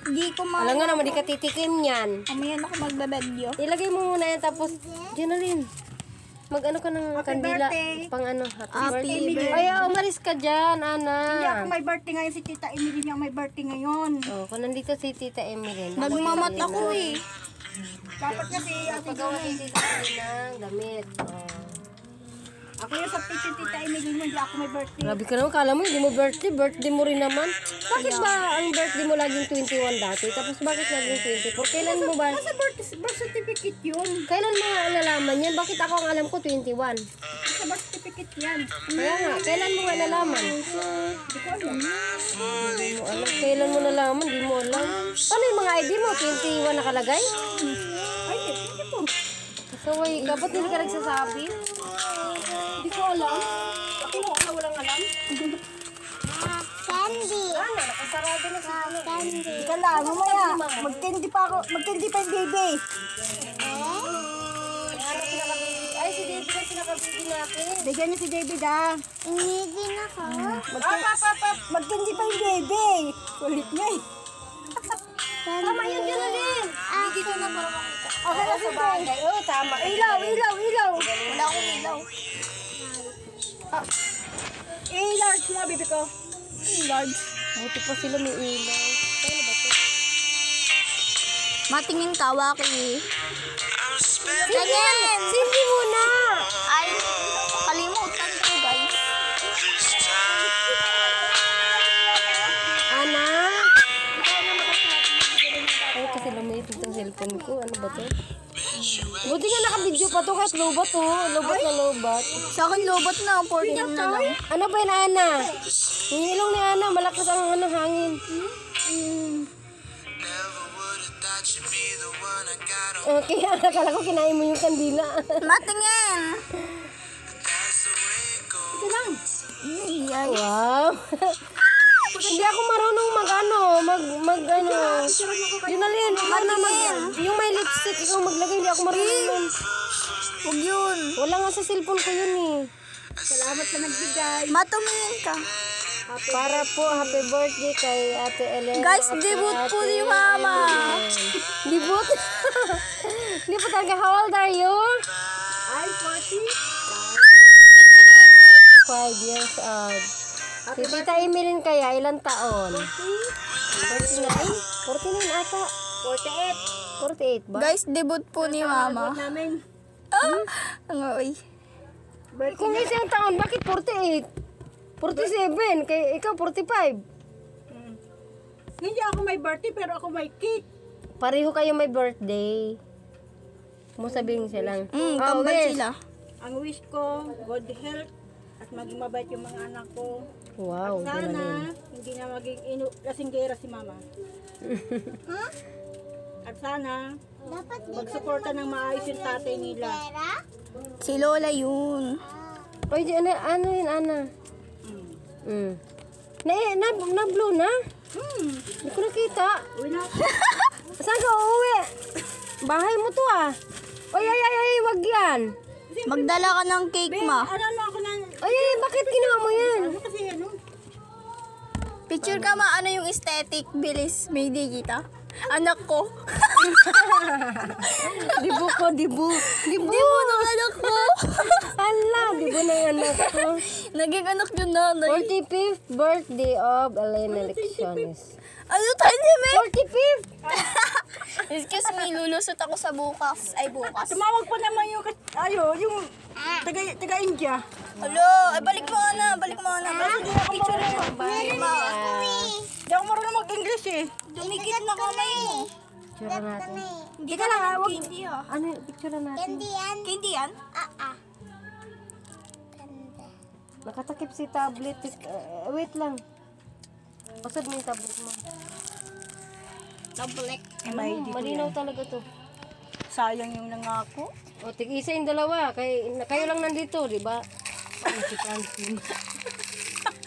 Di ko Alam nga naman, di ka titikim yan. Mamaya na ako magbabadyo. Ilagay mo muna yan, tapos, Jonalyn, mag-ano ka ng kandila. birthday. Pang ano, happy Happy birthday. birthday. Ay, umalis ka dyan, Ana. Hindi ako may birthday ngayon. Si Tita Emily niya may birthday ngayon. Oh, kung nandito si Tita Emily. Nagmamat ako eh. Dapat kasi ate Pagawa si Tita Emily ng damit. Oh. ako yung sa Tita Emily mo, hindi ako may birthday. Grabe ka naman, kala mo hindi mo birthday mo rin naman. Bakit ba ang birthday mo laging 21 dati? Tapos bakit laging 24? Kailan mo ba? Sa birth certificate yun. Kailan mo nga nalaman yan? Bakit ako ang alam ko 21? Sa birth certificate yan. Kaya nga, kailan mo nga nalaman? Hindi ko alam. Hindi mo alam. Kailan mo nalaman? Hindi mo alam. Ano yung mga ID mo? 21 nakalagay? Ay, hindi po. Kasaway ka. Ba't hindi ka nagsasabi? Hindi ko alam. Ako mo na walang alam. Candy. Ano? Nakasarado na sa Candy. Ika lang, mamaya. Mag-candy pa ako. Mag-candy pa yung baby. Ay, si David ang sinakabili natin. Bigyan niyo si David ah. Hindi na ako. Mag-candy pa yung baby. Kulit niya eh. Tama yun, Jonalyn. Dito na para makita. Okay na si David. Oo, tama. Ilaw, ilaw, ilaw. Wala akong ilaw. I-large mo, baby ko. I-large. Buti pa sila may ilaw. Ano ba ito? Matingin ka, Waki. Sige! Sige muna! Ay, kalimutan ko, guys. Ana? Ay, kasi lumiit itong cellphone ko. Ano ba to? Buti nga naka-video pa to kahit lobat to. Lobat na lobat. Sa akin, lobot na. 14 na lang. Ano ba yun, Ana? Yung ilong ni Ana, malakas ang ano, hangin. Okay, akala ko kinain mo yung kandila. Matingin. Ito lang. Ay, Wow! Hindi ako marunong mag-ano. Junalyn, ikaw na yung may lipstick, ikaw maglagay, hindi ako marunong nun. huwag yun. Wala nga sa cellphone ko yun eh. Salamat sa nagbigay. Matumingin ka. Para po, happy birthday kay Ate Elena. Guys, at debut Ate po ni Ellen. Mama. Debut? Debut talaga. How old are you? Ay, 40. 5 years old. Si Tita Emilyn kaya, ilang taon? 49? 49 ata. 48. 48 ba? Guys, debut po ni Mama. Namin. Ang oy. Kung isang taon, bakit 48? 47, kay ikaw 45. Hindi ako may birthday, pero ako may cake. Pareho kayo may birthday. Mo sabihin silang. Kambal wish. sila. Ang wish ko, good health, at maging mabait yung mga anak ko. Wow, Jonalyn. Sana, hindi na maging lasinggera si Mama. At sana, magsuporta ng maayos yung tatay nila. Si Lola yun. Oy, ano yun, Ana? Na-blow na? Hindi ko nakita. Uwi na. Saan ka uuwi? Bahay mo to ah. Oy, wag yan. Magdala ka ng cake, Ma. Ano ako na, Oy, bakit ginawa mo yan? ano kasi ano? Picture ka, Ma. Ano yung aesthetic? Bilis. May di kita. Anak ko. Dibo ko, dibo. Dibo. Dibo ng anak ko. Hala, dibo ng anak ko. Naging anak yung nanay. 45th birthday of Elena Lecciones. Ano tayo niya, me? 45th? Excuse me, lulusot ako sa bukas. Ay, bukas. Tumawag pa naman yung, yung taga-India. Hello, ay balik mo na, balik mo na. Picture na yung Hindi ako marunong mag-English eh. Dumikit na kamay mo. Picture natin. Hindi ka lang, huwag. Candy, Ano yung picture natin? Candy yan? Nakatakip si tablet. Wait lang. Pasad mo yung tablet mo. Tablet. Malinaw talaga to. Sayang yung nangako. O, tig-isa yung dalawa. Kayo lang nandito, di ba? Ano si Francine?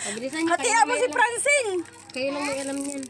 Pabilisan niyo. Hatihan mo si Francine! Kayo lang may alam niyan.